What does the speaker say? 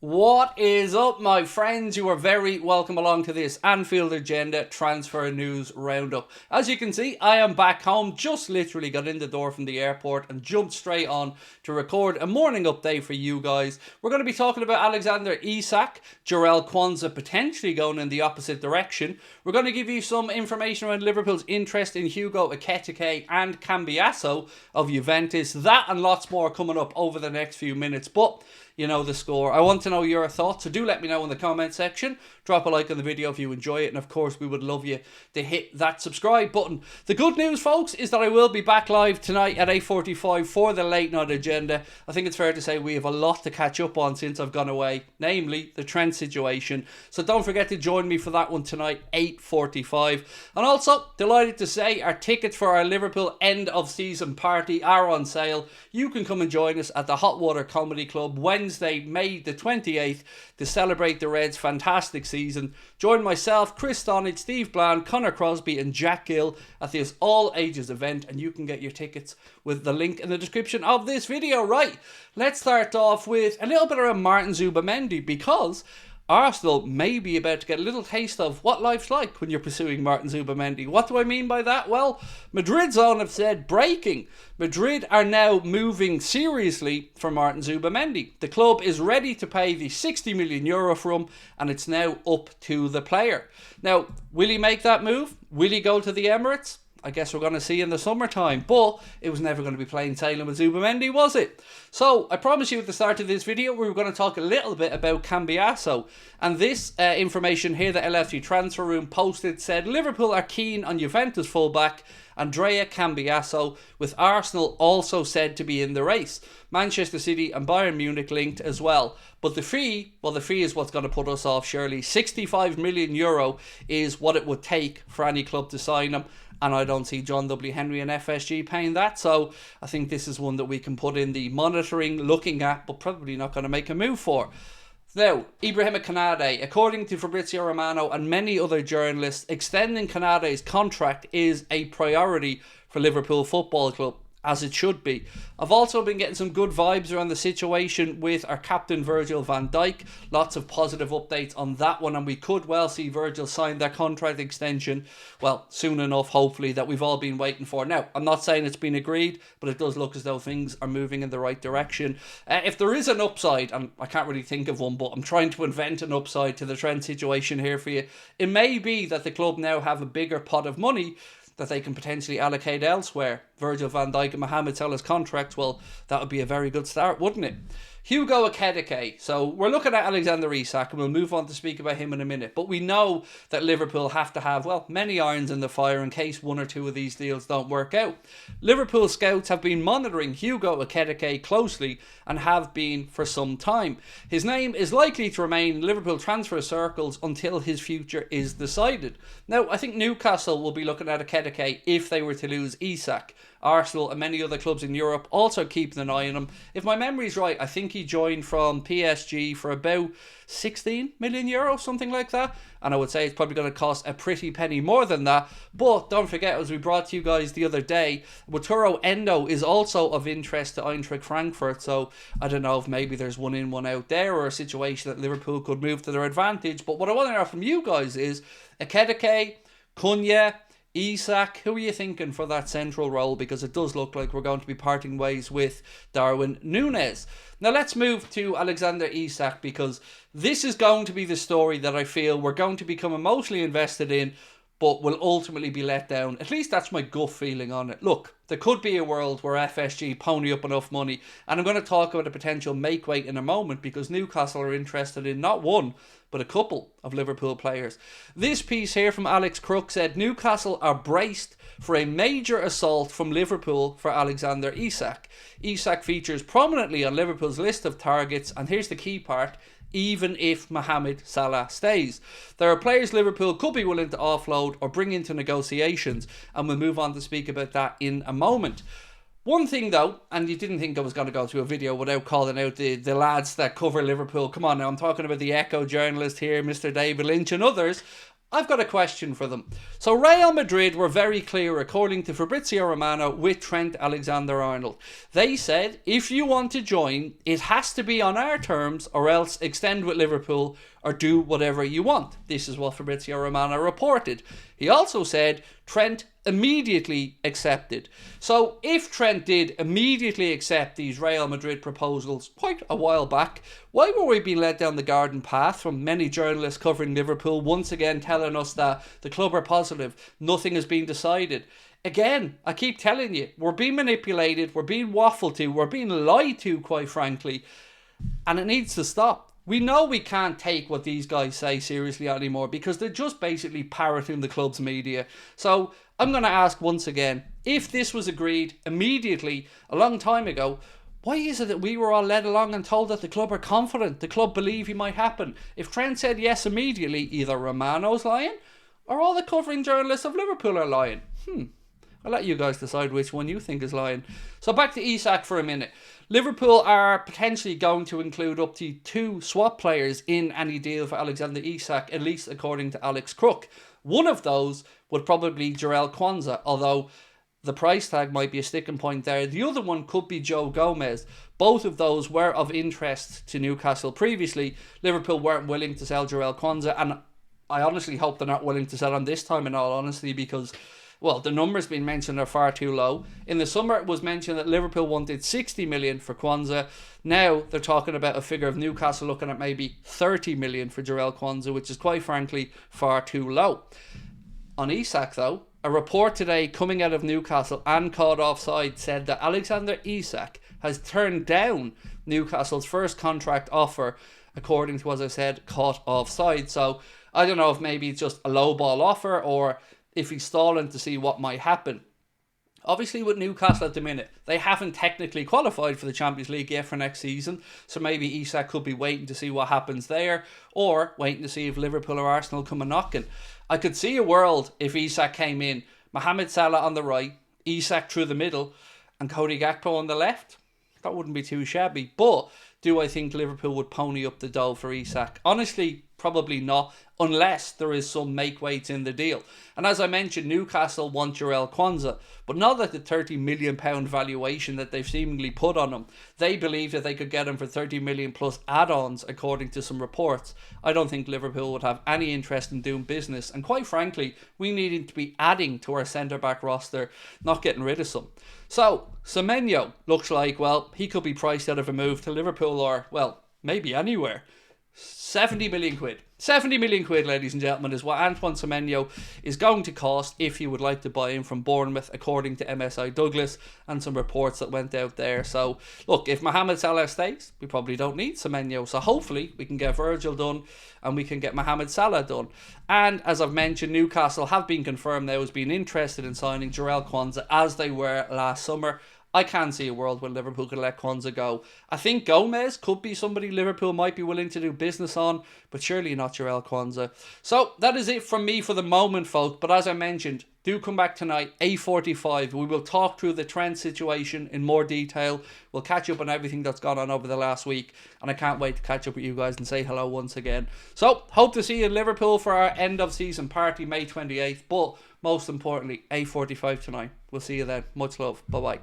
What is up, my friends? You are very welcome along to this Anfield Agenda transfer news roundup. As you can see, I am back home, just literally got in the door from the airport and jumped straight on to record a morning update for you guys. We're going to be talking about Alexander Isak, Jarell QUANSAH potentially going in the opposite direction. We're going to give you some information around Liverpool's interest in Hugo EKITIKE and Cambiasso of Juventus. That and lots more coming up over the next few minutes, but you know the score. I want to know your thoughts, so do let me know in the comment section. Drop a like on the video if you enjoy it, and of course we would love you to hit that subscribe button. The good news, folks, is that I will be back live tonight at 8:45 for the late night agenda. I think it's fair to say we have a lot to catch up on since I've gone away, namely the Trent situation. So don't forget to join me for that one tonight, 8:45. And also, delighted to say our tickets for our Liverpool end of season party are on sale. You can come and join us at the Hot Water Comedy Club Wednesday, May the 28th to celebrate the Reds' fantastic season. Join myself, Chris Stonage, Steve Bland, Connor Crosby and Jack Gill at this all ages event, and you can get your tickets with the link in the description of this video. Right, let's start off with a little bit around Martin Zubimendi, because Arsenal may be about to get a little taste of what life's like when you're pursuing Martin Zubimendi. What do I mean by that? Well, Madrid's own have said, breaking, Madrid are now moving seriously for Martin Zubimendi. The club is ready to pay the €60 million for him, and it's now up to the player. Now, will he make that move? Will he go to the Emirates? I guess we're going to see in the summertime, but it was never going to be plain sailing with Zubimendi, was it? So, I promised you at the start of this video we were going to talk a little bit about Cambiasso, and this information here that LFC Transfer Room posted said Liverpool are keen on Juventus fullback Andrea Cambiasso, with Arsenal also said to be in the race. Manchester City and Bayern Munich linked as well. But the fee, well, the fee is what's going to put us off, surely. €65 million is what it would take for any club to sign him, and I don't see John W. Henry and FSG paying that, so I think this is one that we can put in the monitoring, looking at, but probably not going to make a move for. Now, Ibrahim Konate, according to Fabrizio Romano and many other journalists, extending Konate's contract is a priority for Liverpool Football Club, as it should be. I've also been getting some good vibes around the situation with our captain Virgil van Dijk. Lots of positive updates on that one, and we could well see Virgil sign that contract extension, well, soon enough, hopefully, that we've all been waiting for. Now, I'm not saying it's been agreed, but it does look as though things are moving in the right direction. If there is an upside, and I can't really think of one, but I'm trying to invent an upside to the Trent situation here for you, it may be that the club now have a bigger pot of money that they can potentially allocate elsewhere. Virgil van Dijk and Mohamed Salah's contracts, well, that would be a very good start, wouldn't it? Hugo EKITIKE. So we're looking at Alexander Isak, and we'll move on to speak about him in a minute. But we know that Liverpool have to have, well, many irons in the fire in case one or two of these deals don't work out. Liverpool scouts have been monitoring Hugo EKITIKE closely and have been for some time. His name is likely to remain in Liverpool transfer circles until his future is decided. Now, I think Newcastle will be looking at EKITIKE if they were to lose Isak. Arsenal and many other clubs in Europe also keeping an eye on him. If my memory's right, I think he joined from PSG for about €16 million, something like that. And I would say it's probably going to cost a pretty penny more than that. But don't forget, as we brought to you guys the other day, Wataru Endo is also of interest to Eintracht Frankfurt. So I don't know if maybe there's one in, one out there, or a situation that Liverpool could move to their advantage. But what I want to know from you guys is EKITIKE, Cunha, Isak, who are you thinking for that central role? Because it does look like we're going to be parting ways with Darwin Núñez. Now let's move to Alexander Isak, because this is going to be the story that I feel we're going to become emotionally invested in, but will ultimately be let down. At least that's my gut feeling on it. Look, there could be a world where FSG pony up enough money, and I'm going to talk about a potential make weight in a moment, because Newcastle are interested in not one, but a couple of Liverpool players. This piece here from Alex Crook said Newcastle are braced for a major assault from Liverpool for Alexander Isak. Isak features prominently on Liverpool's list of targets, and here's the key part: even if Mohamed Salah stays. There are players Liverpool could be willing to offload or bring into negotiations, and we'll move on to speak about that in a moment. One thing though, and you didn't think I was going to go through a video without calling out the lads that cover Liverpool. Come on now, I'm talking about the Echo journalist here, Mr. David Lynch and others. I've got a question for them. So Real Madrid were very clear, according to Fabrizio Romano, with Trent Alexander-Arnold. They said, if you want to join, it has to be on our terms or else extend with Liverpool or do whatever you want. This is what Fabrizio Romano reported. He also said Trent immediately accepted. So if Trent did immediately accept these Real Madrid proposals quite a while back, why were we being led down the garden path from many journalists covering Liverpool once again telling us that the club are positive, nothing has been decided? Again, I keep telling you, we're being manipulated, we're being waffled to, we're being lied to, quite frankly, and it needs to stop. We know we can't take what these guys say seriously anymore because they're just basically parroting the club's media. So I'm going to ask once again, if this was agreed immediately a long time ago, why is it that we were all led along and told that the club are confident, the club believe it might happen? If Trent said yes immediately, either Romano's lying or all the covering journalists of Liverpool are lying. I'll let you guys decide which one you think is lying. So back to Isak for a minute. Liverpool are potentially going to include up to 2 swap players in any deal for Alexander Isak, at least according to Alex Crook. One of those would probably be Jarell Quansah, although the price tag might be a sticking point there. The other one could be Joe Gomez. Both of those were of interest to Newcastle previously. Liverpool weren't willing to sell Jarell Quansah, and I honestly hope they're not willing to sell him this time, in all honesty, because, well, the numbers being mentioned are far too low. In the summer, it was mentioned that Liverpool wanted 60 million for Quansah. Now they're talking about a figure of Newcastle looking at maybe 30 million for Jarell Quansah, which is quite frankly far too low. On Isak, though, a report today coming out of Newcastle and caught offside said that Alexander Isak has turned down Newcastle's first contract offer, according to, as I said, caught offside. So I don't know if maybe it's just a low ball offer or if he's stalling to see what might happen. Obviously, with Newcastle at the minute, they haven't technically qualified for the Champions League yet for next season, so maybe Isak could be waiting to see what happens there, or waiting to see if Liverpool or Arsenal come a knocking. I could see a world if Isak came in, Mohamed Salah on the right, Isak through the middle, and Cody Gakpo on the left. That wouldn't be too shabby. But do I think Liverpool would pony up the dough for Isak? Honestly, probably not, unless there is some make-weights in the deal. And as I mentioned, Newcastle want Jarell Quansah, but not at the £30 million valuation that they've seemingly put on him. They believe that they could get him for 30 million plus add-ons, according to some reports. I don't think Liverpool would have any interest in doing business, and quite frankly, we needed to be adding to our centre-back roster, not getting rid of some. So, Semenyo looks like, well, he could be priced out of a move to Liverpool or, well, maybe anywhere. 70 million quid. 70 million quid, ladies and gentlemen, is what Antoine Semenyo is going to cost if you would like to buy him from Bournemouth, according to MSI Douglas and some reports that went out there. So, look, if Mohamed Salah stays, we probably don't need Semenyo. So, hopefully, we can get Virgil done and we can get Mohamed Salah done. And, as I've mentioned, Newcastle have been confirmed now as being interested in signing Jarell Quansah, as they were last summer. I can see a world where Liverpool could let Quansah go. I think Gomez could be somebody Liverpool might be willing to do business on, but surely not Jarell Quansah. So that is it from me for the moment, folks. But as I mentioned, do come back tonight, 8:45. We will talk through the Trent situation in more detail. We'll catch up on everything that's gone on over the last week. And I can't wait to catch up with you guys and say hello once again. So, hope to see you in Liverpool for our end of season party, May 28th. But most importantly, 8:45 tonight. We'll see you then. Much love. Bye-bye.